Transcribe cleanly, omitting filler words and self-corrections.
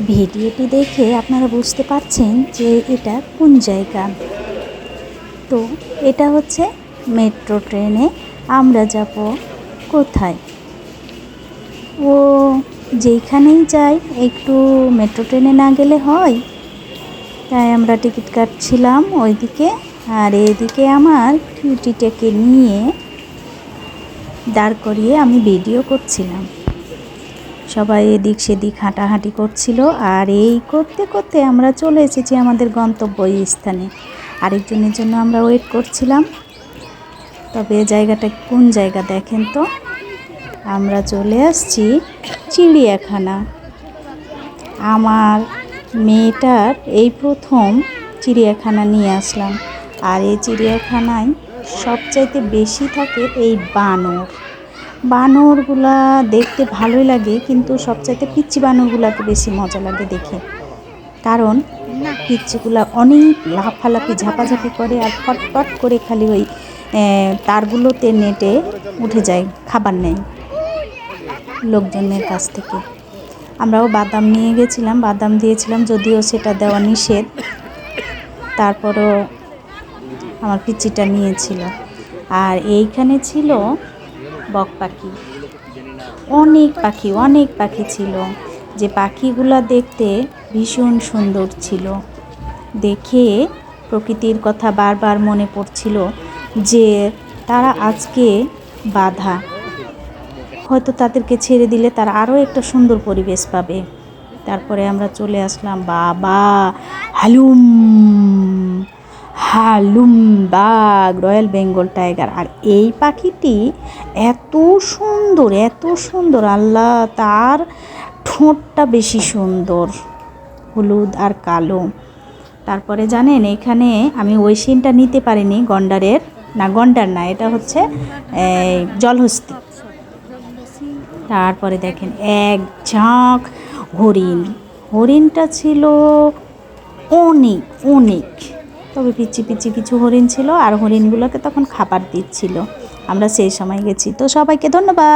ভিডিওটি দেখে আপনারা বুঝতে পারছেন যে এটা কোন জায়গা। তো এটা হচ্ছে মেট্রো ট্রেনে আমরা যাব কোথায়। ও যেখানেই যাই একটু মেট্রো ট্রেনে না গেলে হয়, তাই আমরা টিকিট কাটছিলাম ওইদিকে, আর এইদিকে আমার কিউটিটাকে নিয়ে দাঁড় করিয়ে আমি ভিডিও করছিলাম। সবাই এদিক সেদিক হাঁটাহাঁটি করছিল, আর এই করতে করতে আমরা চলে এসেছি আমাদের গন্তব্য স্থানে। আরেকজনের জন্য আমরা ওয়েট করছিলাম। তবে জায়গাটা কোন জায়গা দেখেন তো, আমরা চলে আসছি চিড়িয়াখানা। আমার মেয়েটার এই প্রথম চিড়িয়াখানা নিয়ে আসলাম, আর এই চিড়িয়াখানায় সবচাইতে বেশি থাকে এই বানরগুলা দেখতে ভালোই লাগে, কিন্তু সবচাইতে পিচ্চি বানরগুলাকে বেশি মজা লাগে দেখে। কারণ পিচ্চিগুলা অনেক লাফালাফি ঝাপাঝাপি করে, আর ফটফট করে খালি ওই তারগুলোতে নেটে উঠে যায়, খাবার নেয় লোকজনের কাছ থেকে। আমরাও বাদাম নিয়ে গেছিলাম, বাদাম দিয়েছিলাম, যদিও সেটা দেওয়া নিষেধ, তারপরও আমার পিচ্চিটা নিয়েছিল। আর এইখানে ছিল বক পাখি, অনেক পাখি ছিল, যে পাখিগুলা দেখতে ভীষণ সুন্দর ছিল। দেখে প্রকৃতির কথা বারবার মনে পড়ছিল যে তারা আজকে বাঁধা, হয়তো তাদেরকে ছেড়ে দিলে তারা আরও একটা সুন্দর পরিবেশ পাবে। তারপরে আমরা চলে আসলাম বাবা হালুম বাঘ, রয়্যাল বেঙ্গল টাইগার। আর এই পাখিটি এত সুন্দর, আল্লাহ, তার ঠোঁটটা বেশি সুন্দর, হলুদ আর কালো। তারপরে জানেন এখানে আমি ওই সিনটা নিতে পারিনি, গন্ডার না, এটা হচ্ছে জলহস্তি। তারপরে দেখেন এক ঝাঁক হরিণটা ছিল অনেক, তবে পিচ্ছি কিছু হরিণ ছিল, আর হরিণগুলোকে তখন খাবার দিচ্ছিল। আমরা সেই সময় গেছি। তো সবাইকে ধন্যবাদ।